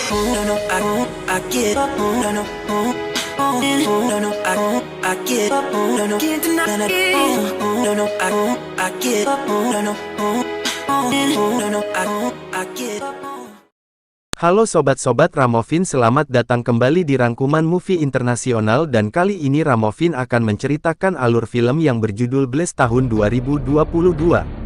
No, no, I get up. No, no, no, no, I get up. No, no, can't deny it. No, no, I get up. No, no, no, no, I get up. Halo sobat-sobat Ramovin, selamat datang kembali di rangkuman movie internasional dan kali ini Ramovin akan menceritakan alur film yang berjudul Blaze tahun 2022.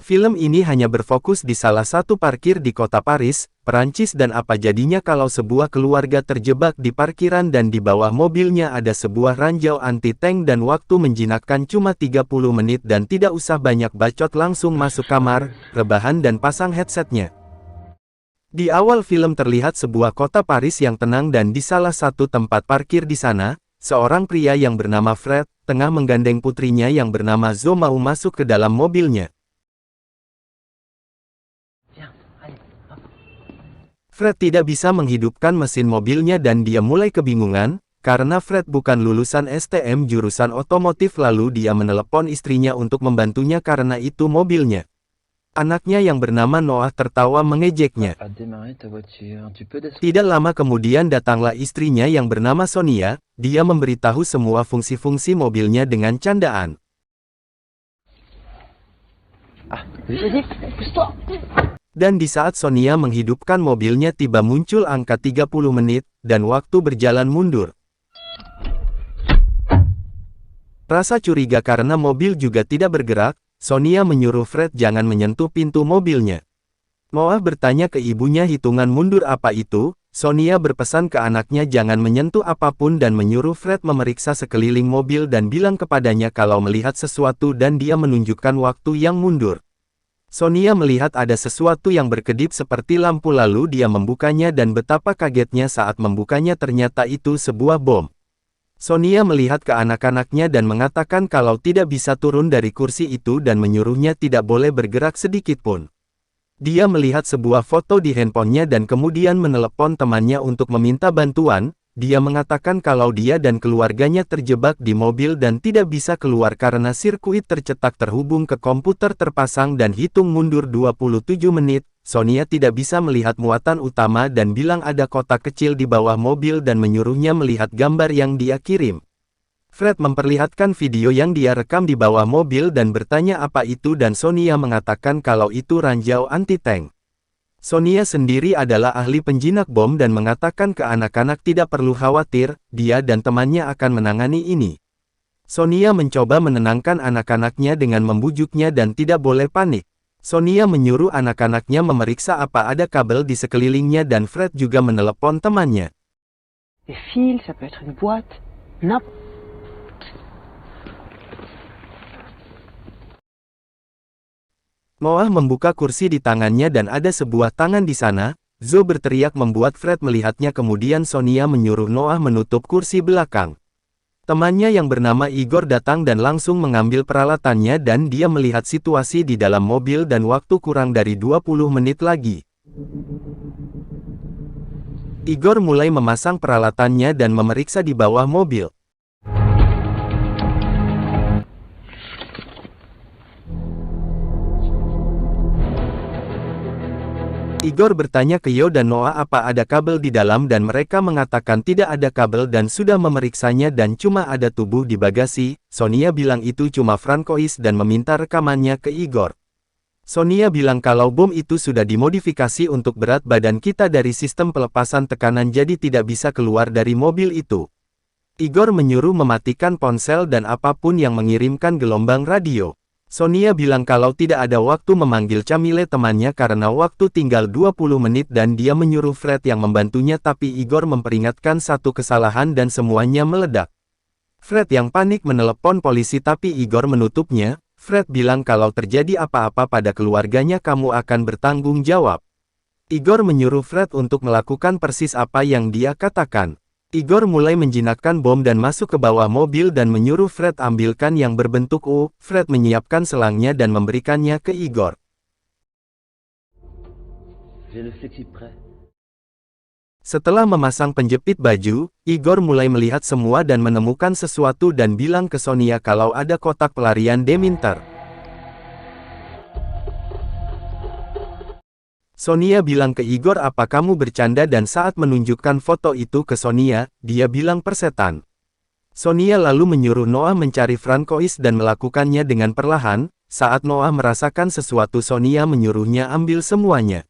Film ini hanya berfokus di salah satu parkir di kota Paris, Perancis dan apa jadinya kalau sebuah keluarga terjebak di parkiran dan di bawah mobilnya ada sebuah ranjau anti-tank dan waktu menjinakkan cuma 30 menit dan tidak usah banyak bacot langsung masuk kamar, rebahan dan pasang headsetnya. Di awal film terlihat sebuah kota Paris yang tenang dan di salah satu tempat parkir di sana, seorang pria yang bernama Fred, tengah menggandeng putrinya yang bernama Zoe mau masuk ke dalam mobilnya. Fred tidak bisa menghidupkan mesin mobilnya dan dia mulai kebingungan, karena Fred bukan lulusan STM jurusan otomotif lalu dia menelepon istrinya untuk membantunya karena itu mobilnya. Anaknya yang bernama Noah tertawa mengejeknya. Tidak lama kemudian datanglah istrinya yang bernama Sonia, dia memberitahu semua fungsi-fungsi mobilnya dengan candaan. Dan di saat Sonia menghidupkan mobilnya tiba muncul angka 30 menit, dan waktu berjalan mundur. Rasa curiga karena mobil juga tidak bergerak, Sonia menyuruh Fred jangan menyentuh pintu mobilnya. Noah bertanya ke ibunya hitungan mundur apa itu, Sonia berpesan ke anaknya jangan menyentuh apapun dan menyuruh Fred memeriksa sekeliling mobil dan bilang kepadanya kalau melihat sesuatu dan dia menunjukkan waktu yang mundur. Sonia melihat ada sesuatu yang berkedip seperti lampu lalu dia membukanya dan betapa kagetnya saat membukanya ternyata itu sebuah bom. Sonia melihat ke anak-anaknya dan mengatakan kalau tidak bisa turun dari kursi itu dan menyuruhnya tidak boleh bergerak sedikit pun. Dia melihat sebuah foto di handphonenya dan kemudian menelepon temannya untuk meminta bantuan. Dia mengatakan kalau dia dan keluarganya terjebak di mobil dan tidak bisa keluar karena sirkuit tercetak terhubung ke komputer terpasang dan hitung mundur 27 menit. Sonia tidak bisa melihat muatan utama dan bilang ada kotak kecil di bawah mobil dan menyuruhnya melihat gambar yang dia kirim. Fred memperlihatkan video yang dia rekam di bawah mobil dan bertanya apa itu dan Sonia mengatakan kalau itu ranjau anti-tank. Sonia sendiri adalah ahli penjinak bom dan mengatakan ke anak-anak tidak perlu khawatir, dia dan temannya akan menangani ini. Sonia mencoba menenangkan anak-anaknya dengan membujuknya dan tidak boleh panik. Sonia menyuruh anak-anaknya memeriksa apa ada kabel di sekelilingnya dan Fred juga menelepon temannya. Des fils, ça peut être une boîte, Noah membuka kursi di tangannya dan ada sebuah tangan di sana. Zoe berteriak membuat Fred melihatnya kemudian Sonia menyuruh Noah menutup kursi belakang. Temannya yang bernama Igor datang dan langsung mengambil peralatannya dan dia melihat situasi di dalam mobil dan waktu kurang dari 20 menit lagi. Igor mulai memasang peralatannya dan memeriksa di bawah mobil. Igor bertanya ke Yo dan Noah apa ada kabel di dalam dan mereka mengatakan tidak ada kabel dan sudah memeriksanya dan cuma ada tubuh di bagasi. Sonia bilang itu cuma Francois dan meminta rekamannya ke Igor. Sonia bilang kalau bom itu sudah dimodifikasi untuk berat badan kita dari sistem pelepasan tekanan jadi tidak bisa keluar dari mobil itu. Igor menyuruh mematikan ponsel dan apapun yang mengirimkan gelombang radio. Sonia bilang kalau tidak ada waktu memanggil Camille temannya karena waktu tinggal 20 menit dan dia menyuruh Fred yang membantunya tapi Igor memperingatkan satu kesalahan dan semuanya meledak. Fred yang panik menelepon polisi tapi Igor menutupnya. Fred bilang kalau terjadi apa-apa pada keluarganya kamu akan bertanggung jawab. Igor menyuruh Fred untuk melakukan persis apa yang dia katakan. Igor mulai menjinakkan bom dan masuk ke bawah mobil dan menyuruh Fred ambilkan yang berbentuk U. Fred menyiapkan selangnya dan memberikannya ke Igor. Setelah memasang penjepit baju, Igor mulai melihat semua dan menemukan sesuatu dan bilang ke Sonia kalau ada kotak pelarian Deminter. Sonia bilang ke Igor apa kamu bercanda dan saat menunjukkan foto itu ke Sonia, dia bilang persetan. Sonia lalu menyuruh Noah mencari Francois dan melakukannya dengan perlahan, saat Noah merasakan sesuatu Sonia menyuruhnya ambil semuanya.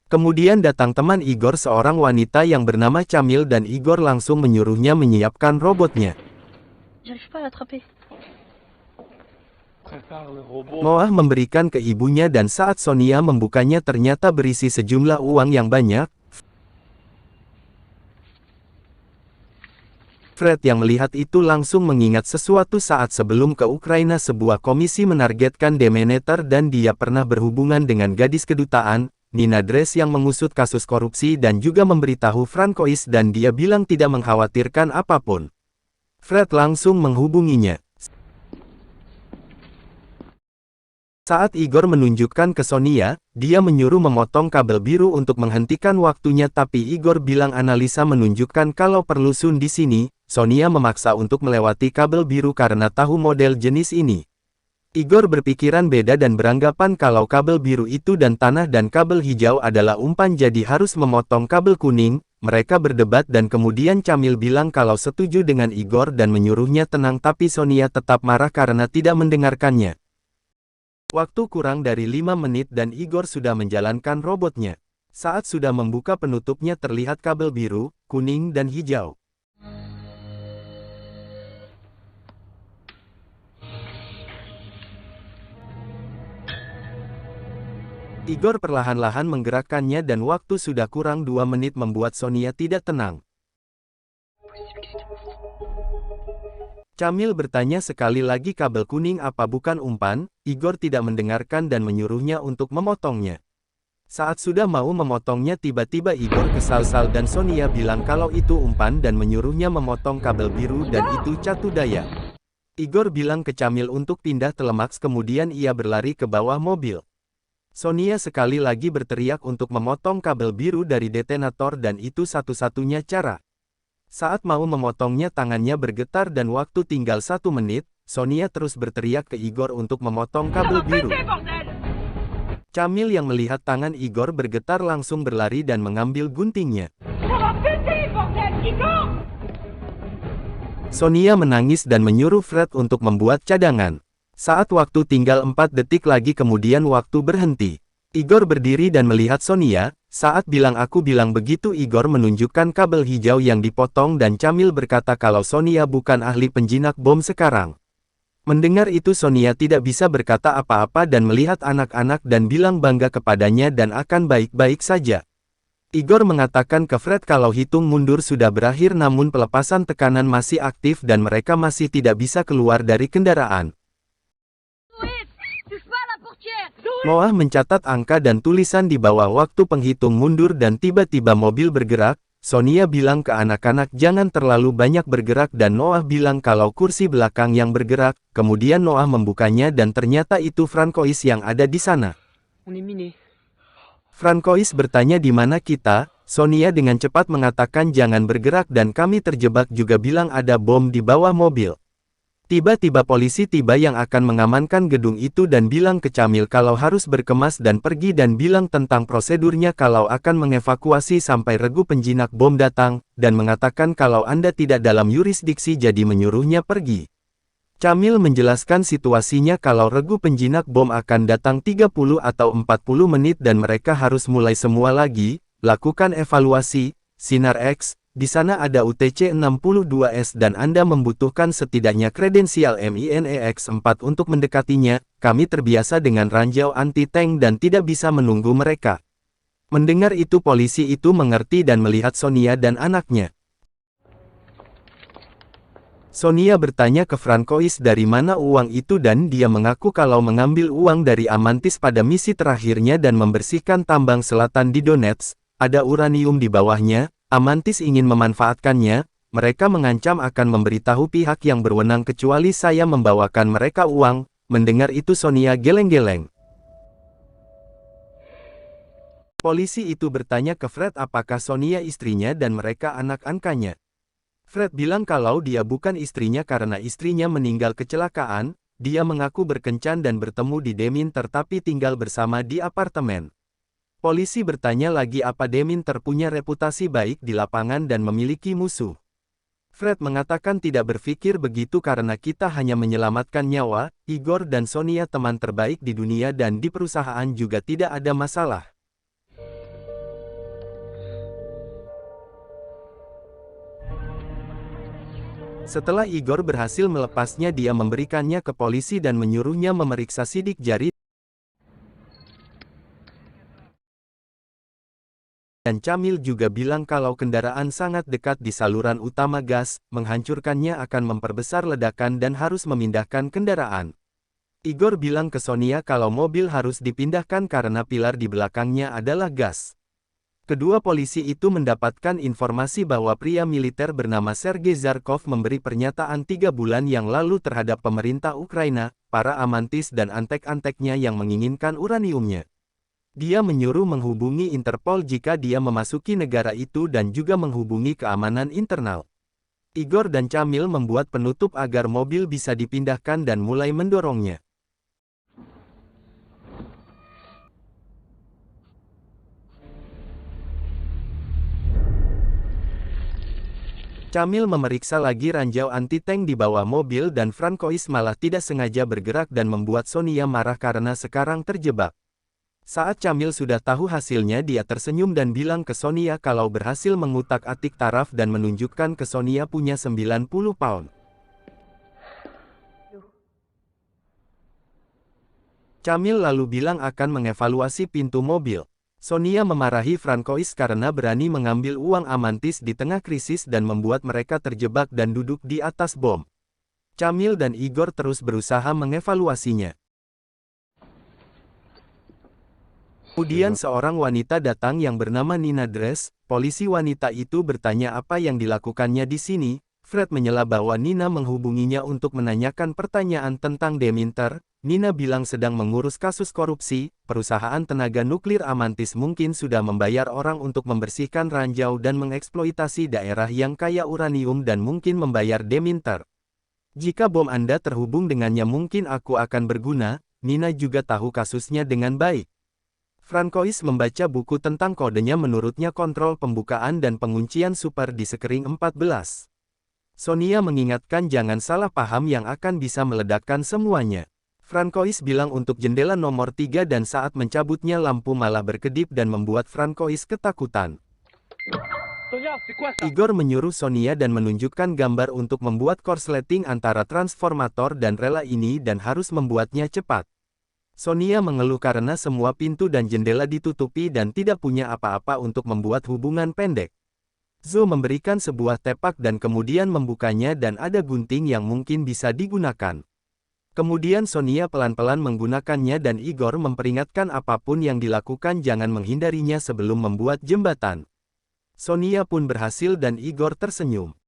Kemudian datang teman Igor seorang wanita yang bernama Camille dan Igor langsung menyuruhnya menyiapkan robotnya. J'arrive pas à l'attraper. Noah memberikan ke ibunya dan saat Sonia membukanya ternyata berisi sejumlah uang yang banyak. Fred yang melihat itu langsung mengingat sesuatu saat sebelum ke Ukraina sebuah komisi menargetkan Demeter dan dia pernah berhubungan dengan gadis kedutaan, Nina Dress yang mengusut kasus korupsi dan juga memberitahu Francois dan dia bilang tidak mengkhawatirkan apapun. Fred langsung menghubunginya. Saat Igor menunjukkan ke Sonia, dia menyuruh memotong kabel biru untuk menghentikan waktunya tapi Igor bilang analisa menunjukkan kalau perlu Sun di sini. Sonia memaksa untuk melewati kabel biru karena tahu model jenis ini. Igor berpikiran beda dan beranggapan kalau kabel biru itu dan tanah dan kabel hijau adalah umpan jadi harus memotong kabel kuning. Mereka berdebat dan kemudian Camille bilang kalau setuju dengan Igor dan menyuruhnya tenang tapi Sonia tetap marah karena tidak mendengarkannya. Waktu kurang dari 5 menit dan Igor sudah menjalankan robotnya. Saat sudah membuka penutupnya terlihat kabel biru, kuning dan hijau. Igor perlahan-lahan menggerakkannya dan waktu sudah kurang 2 menit membuat Sonia tidak tenang. Camille bertanya sekali lagi kabel kuning apa bukan umpan, Igor tidak mendengarkan dan menyuruhnya untuk memotongnya. Saat sudah mau memotongnya tiba-tiba Igor kesal-sal dan Sonia bilang kalau itu umpan dan menyuruhnya memotong kabel biru dan itu catu daya. Igor bilang ke Camille untuk pindah telemaks kemudian ia berlari ke bawah mobil. Sonia sekali lagi berteriak untuk memotong kabel biru dari detonator dan itu satu-satunya cara. Saat mau memotongnya tangannya bergetar dan waktu tinggal 1 menit, Sonia terus berteriak ke Igor untuk memotong kabel biru. Camille yang melihat tangan Igor bergetar langsung berlari dan mengambil guntingnya. Sonia menangis dan menyuruh Fred untuk membuat cadangan. Saat waktu tinggal 4 detik lagi kemudian waktu berhenti. Igor berdiri dan melihat Sonia, saat bilang aku bilang begitu Igor menunjukkan kabel hijau yang dipotong dan Camille berkata kalau Sonia bukan ahli penjinak bom sekarang. Mendengar itu Sonia tidak bisa berkata apa-apa dan melihat anak-anak dan bilang bangga kepadanya dan akan baik-baik saja. Igor mengatakan ke Fred kalau hitung mundur sudah berakhir namun pelepasan tekanan masih aktif dan mereka masih tidak bisa keluar dari kendaraan. Noah mencatat angka dan tulisan di bawah waktu penghitung mundur dan tiba-tiba mobil bergerak. Sonia bilang ke anak-anak jangan terlalu banyak bergerak dan Noah bilang kalau kursi belakang yang bergerak. Kemudian Noah membukanya dan ternyata itu Francois yang ada di sana. Francois bertanya di mana kita. Sonia dengan cepat mengatakan jangan bergerak dan kami terjebak juga bilang ada bom di bawah mobil. Tiba-tiba polisi tiba yang akan mengamankan gedung itu dan bilang ke Camille kalau harus berkemas dan pergi dan bilang tentang prosedurnya kalau akan mengevakuasi sampai regu penjinak bom datang, dan mengatakan kalau Anda tidak dalam yurisdiksi jadi menyuruhnya pergi. Camille menjelaskan situasinya kalau regu penjinak bom akan datang 30 atau 40 menit dan mereka harus mulai semua lagi, lakukan evaluasi, Sinar X. Di sana ada UTC-62S dan Anda membutuhkan setidaknya kredensial MINEX-4 untuk mendekatinya. Kami terbiasa dengan ranjau anti-tank dan tidak bisa menunggu mereka. Mendengar itu polisi itu mengerti dan melihat Sonia dan anaknya. Sonia bertanya ke Francois dari mana uang itu dan dia mengaku kalau mengambil uang dari Amantis pada misi terakhirnya dan membersihkan tambang selatan di Donetsk. Ada uranium di bawahnya. Amantis ingin memanfaatkannya, mereka mengancam akan memberitahu pihak yang berwenang kecuali saya membawakan mereka uang. Mendengar itu Sonia geleng-geleng. Polisi itu bertanya ke Fred apakah Sonia istrinya dan mereka anak-angkanya. Fred bilang kalau dia bukan istrinya karena istrinya meninggal kecelakaan, dia mengaku berkencan dan bertemu di Demeter tapi tinggal bersama di apartemen. Polisi bertanya lagi apa Deminter punya reputasi baik di lapangan dan memiliki musuh. Fred mengatakan tidak berpikir begitu karena kita hanya menyelamatkan nyawa. Igor dan Sonia teman terbaik di dunia dan di perusahaan juga tidak ada masalah. Setelah Igor berhasil melepasnya, dia memberikannya ke polisi dan menyuruhnya memeriksa sidik jari. Dan Camille juga bilang kalau kendaraan sangat dekat di saluran utama gas, menghancurkannya akan memperbesar ledakan dan harus memindahkan kendaraan. Igor bilang ke Sonia kalau mobil harus dipindahkan karena pilar di belakangnya adalah gas. Kedua polisi itu mendapatkan informasi bahwa pria militer bernama Sergei Zarkov memberi pernyataan 3 bulan yang lalu terhadap pemerintah Ukraina, para amantis dan antek-anteknya yang menginginkan uraniumnya. Dia menyuruh menghubungi Interpol jika dia memasuki negara itu dan juga menghubungi keamanan internal. Igor dan Camille membuat penutup agar mobil bisa dipindahkan dan mulai mendorongnya. Camille memeriksa lagi ranjau anti-tank di bawah mobil dan Francois malah tidak sengaja bergerak dan membuat Sonia marah karena sekarang terjebak. Saat Camille sudah tahu hasilnya, dia tersenyum dan bilang ke Sonia kalau berhasil mengutak-atik taraf dan menunjukkan ke Sonia punya 90 pound. Camille lalu bilang akan mengevaluasi pintu mobil. Sonia memarahi Francois karena berani mengambil uang amantis di tengah krisis dan membuat mereka terjebak dan duduk di atas bom. Camille dan Igor terus berusaha mengevaluasinya. Kemudian seorang wanita datang yang bernama Nina Dress. Polisi wanita itu bertanya apa yang dilakukannya di sini. Fred menyela bahwa Nina menghubunginya untuk menanyakan pertanyaan tentang Deminter. Nina bilang sedang mengurus kasus korupsi. Perusahaan tenaga nuklir Amantis mungkin sudah membayar orang untuk membersihkan ranjau dan mengeksploitasi daerah yang kaya uranium dan mungkin membayar Deminter. Jika bom Anda terhubung dengannya mungkin aku akan berguna. Nina juga tahu kasusnya dengan baik. Francois membaca buku tentang kodenya, menurutnya kontrol pembukaan dan penguncian super di sekering 14. Sonia mengingatkan jangan salah paham yang akan bisa meledakkan semuanya. Francois bilang untuk jendela nomor 3 dan saat mencabutnya lampu malah berkedip dan membuat Francois ketakutan. Igor menyuruh Sonia dan menunjukkan gambar untuk membuat korsleting antara transformator dan rela ini dan harus membuatnya cepat. Sonia mengeluh karena semua pintu dan jendela ditutupi dan tidak punya apa-apa untuk membuat hubungan pendek. Zo memberikan sebuah tepak dan kemudian membukanya dan ada gunting yang mungkin bisa digunakan. Kemudian Sonia pelan-pelan menggunakannya dan Igor memperingatkan apapun yang dilakukan jangan menghindarinya sebelum membuat jembatan. Sonia pun berhasil dan Igor tersenyum.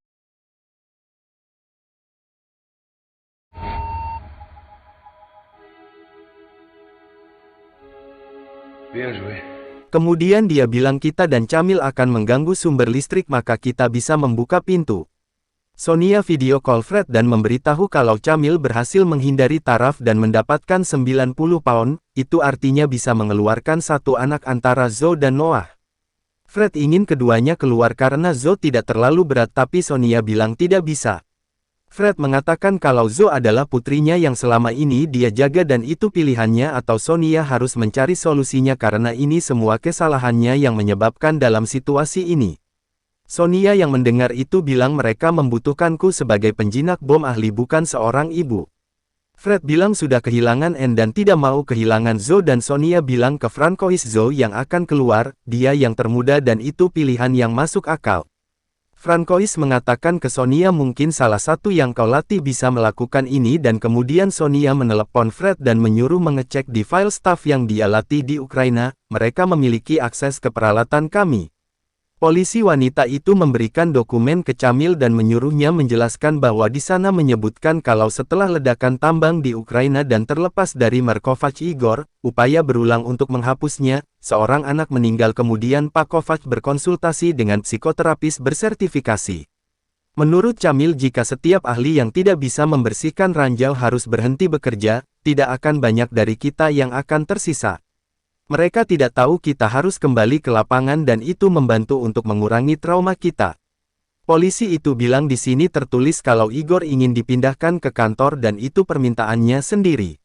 Kemudian dia bilang kita dan Camille akan mengganggu sumber listrik maka kita bisa membuka pintu. Sonia video call Fred dan memberitahu kalau Camille berhasil menghindari taraf dan mendapatkan 90 pound, itu artinya bisa mengeluarkan satu anak antara Zo dan Noah. Fred ingin keduanya keluar karena Zo tidak terlalu berat tapi Sonia bilang tidak bisa. Fred mengatakan kalau Zo adalah putrinya yang selama ini dia jaga dan itu pilihannya atau Sonia harus mencari solusinya karena ini semua kesalahannya yang menyebabkan dalam situasi ini. Sonia yang mendengar itu bilang mereka membutuhkanku sebagai penjinak bom ahli bukan seorang ibu. Fred bilang sudah kehilangan Anne dan tidak mau kehilangan Zo dan Sonia bilang ke Francois Zo yang akan keluar, dia yang termuda dan itu pilihan yang masuk akal. Francois mengatakan ke Sonia mungkin salah satu yang kau latih bisa melakukan ini dan kemudian Sonia menelepon Fred dan menyuruh mengecek di file staff yang dia latih di Ukraina, mereka memiliki akses ke peralatan kami. Polisi wanita itu memberikan dokumen ke Camille dan menyuruhnya menjelaskan bahwa di sana menyebutkan kalau setelah ledakan tambang di Ukraina dan terlepas dari Markovac Igor, upaya berulang untuk menghapusnya, seorang anak meninggal kemudian Pak Kovac berkonsultasi dengan psikoterapis bersertifikasi. Menurut Camille jika setiap ahli yang tidak bisa membersihkan ranjau harus berhenti bekerja, tidak akan banyak dari kita yang akan tersisa. Mereka tidak tahu kita harus kembali ke lapangan dan itu membantu untuk mengurangi trauma kita. Polisi itu bilang di sini tertulis kalau Igor ingin dipindahkan ke kantor dan itu permintaannya sendiri.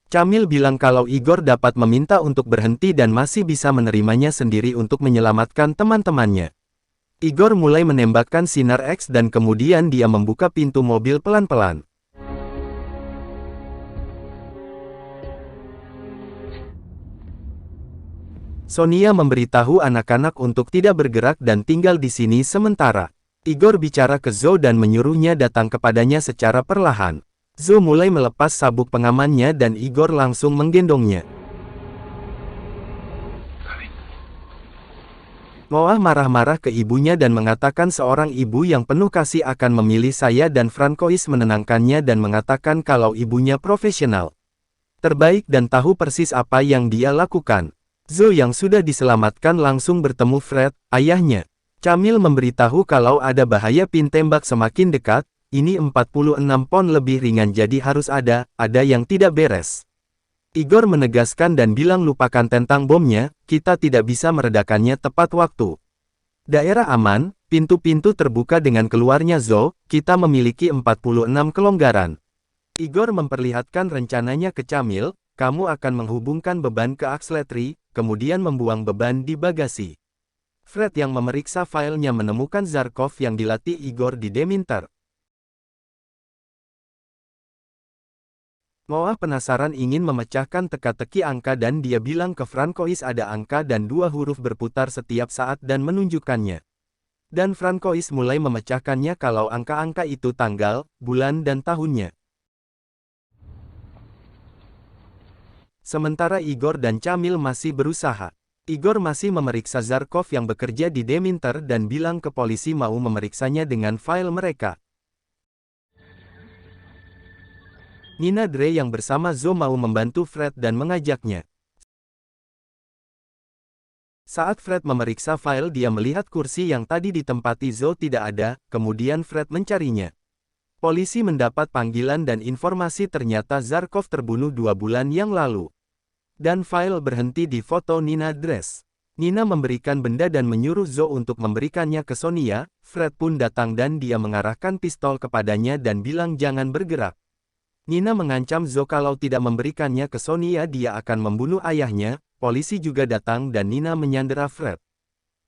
Camille bilang kalau Igor dapat meminta untuk berhenti dan masih bisa menerimanya sendiri untuk menyelamatkan teman-temannya. Igor mulai menembakkan sinar X dan kemudian dia membuka pintu mobil pelan-pelan. Sonia memberitahu anak-anak untuk tidak bergerak dan tinggal di sini sementara. Igor bicara ke Zo dan menyuruhnya datang kepadanya secara perlahan. Zo mulai melepas sabuk pengamannya dan Igor langsung menggendongnya. Noah marah-marah ke ibunya dan mengatakan seorang ibu yang penuh kasih akan memilih saya dan Francois menenangkannya dan mengatakan kalau ibunya profesional, terbaik dan tahu persis apa yang dia lakukan. Zo yang sudah diselamatkan langsung bertemu Fred, ayahnya. Camille memberitahu kalau ada bahaya pin tembak semakin dekat, ini 46 pon lebih ringan jadi harus ada yang tidak beres. Igor menegaskan dan bilang lupakan tentang bomnya, kita tidak bisa meredakannya tepat waktu. Daerah aman, pintu-pintu terbuka dengan keluarnya Zo, kita memiliki 46 kelonggaran. Igor memperlihatkan rencananya ke Camille, kamu akan menghubungkan beban ke aksletri, kemudian membuang beban di bagasi. Fred yang memeriksa filenya menemukan Zarkov yang dilatih Igor di Deminter. Noah penasaran ingin memecahkan teka-teki angka dan dia bilang ke Francois ada angka dan 2 huruf berputar setiap saat dan menunjukkannya. Dan Francois mulai memecahkannya kalau angka-angka itu tanggal, bulan dan tahunnya. Sementara Igor dan Camille masih berusaha. Igor masih memeriksa Zarkov yang bekerja di Deminter dan bilang ke polisi mau memeriksanya dengan file mereka. Nina Dre yang bersama Zo mau membantu Fred dan mengajaknya. Saat Fred memeriksa file dia melihat kursi yang tadi ditempati Zo tidak ada, kemudian Fred mencarinya. Polisi mendapat panggilan dan informasi ternyata Zarkov terbunuh 2 bulan yang lalu. Dan file berhenti di foto Nina Dress. Nina memberikan benda dan menyuruh Zo untuk memberikannya ke Sonia. Fred pun datang dan dia mengarahkan pistol kepadanya dan bilang jangan bergerak. Nina mengancam Zo kalau tidak memberikannya ke Sonia dia akan membunuh ayahnya. Polisi juga datang dan Nina menyandera Fred.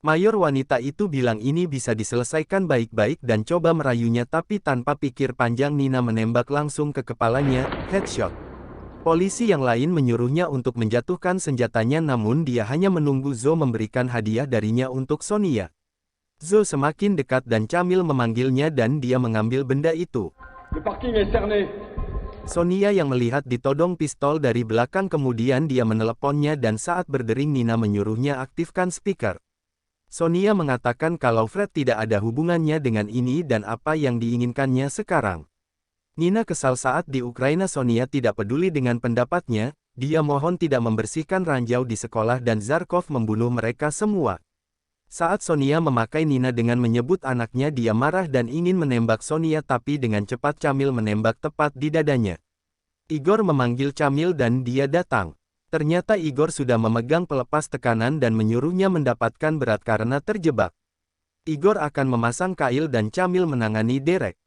Mayor wanita itu bilang ini bisa diselesaikan baik-baik dan coba merayunya tapi tanpa pikir panjang Nina menembak langsung ke kepalanya, headshot. Polisi yang lain menyuruhnya untuk menjatuhkan senjatanya namun dia hanya menunggu Zo memberikan hadiah darinya untuk Sonia. Zo semakin dekat dan Camille memanggilnya dan dia mengambil benda itu. Sonia yang melihat ditodong pistol dari belakang kemudian dia meneleponnya dan saat berdering Nina menyuruhnya aktifkan speaker. Sonia mengatakan kalau Fred tidak ada hubungannya dengan ini dan apa yang diinginkannya sekarang. Nina kesal saat di Ukraina Sonia tidak peduli dengan pendapatnya, dia mohon tidak membersihkan ranjau di sekolah dan Zarkov membunuh mereka semua. Saat Sonia memakai Nina dengan menyebut anaknya dia marah dan ingin menembak Sonia tapi dengan cepat Camille menembak tepat di dadanya. Igor memanggil Camille dan dia datang. Ternyata Igor sudah memegang pelepas tekanan dan menyuruhnya mendapatkan berat karena terjebak. Igor akan memasang kail dan Camille menangani Derek.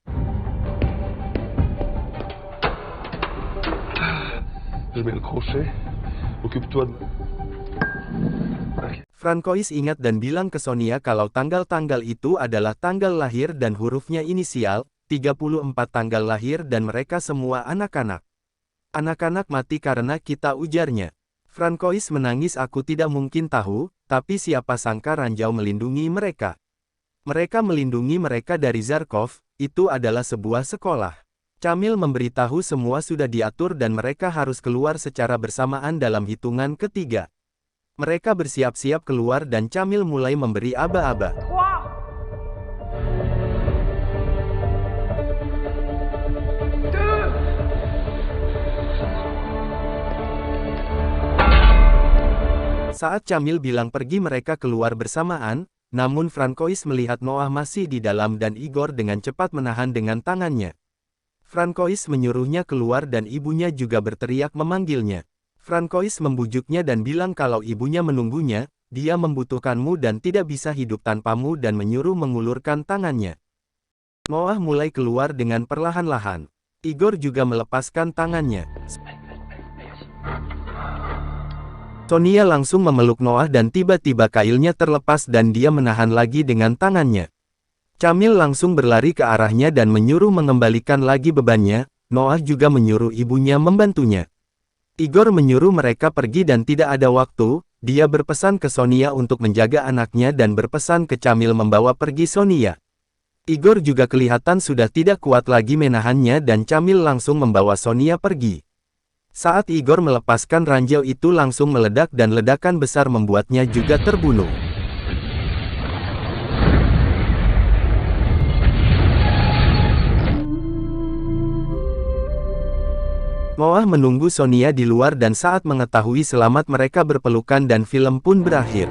Francois ingat dan bilang ke Sonia kalau tanggal-tanggal itu adalah tanggal lahir dan hurufnya inisial, 34 tanggal lahir dan mereka semua anak-anak. Anak-anak mati karena kita ujarnya. Francois menangis aku tidak mungkin tahu, tapi siapa sangka ranjau melindungi mereka. Mereka melindungi mereka dari Zarkov, itu adalah sebuah sekolah. Camille memberitahu semua sudah diatur dan mereka harus keluar secara bersamaan dalam hitungan ketiga. Mereka bersiap-siap keluar dan Camille mulai memberi aba-aba. Saat Camille bilang pergi mereka keluar bersamaan, namun Francois melihat Noah masih di dalam dan Igor dengan cepat menahan dengan tangannya. Francois menyuruhnya keluar dan ibunya juga berteriak memanggilnya. Francois membujuknya dan bilang kalau ibunya menunggunya, dia membutuhkanmu dan tidak bisa hidup tanpamu dan menyuruh mengulurkan tangannya. Noah mulai keluar dengan perlahan-lahan. Igor juga melepaskan tangannya. Sonia langsung memeluk Noah dan tiba-tiba kailnya terlepas dan dia menahan lagi dengan tangannya. Camille langsung berlari ke arahnya dan menyuruh mengembalikan lagi bebannya. Noah juga menyuruh ibunya membantunya. Igor menyuruh mereka pergi dan tidak ada waktu. Dia berpesan ke Sonia untuk menjaga anaknya dan berpesan ke Camille membawa pergi Sonia. Igor juga kelihatan sudah tidak kuat lagi menahannya dan Camille langsung membawa Sonia pergi. Saat Igor melepaskan ranjau itu langsung meledak dan ledakan besar membuatnya juga terbunuh. Noah menunggu Sonia di luar dan saat mengetahui selamat mereka berpelukan dan film pun berakhir.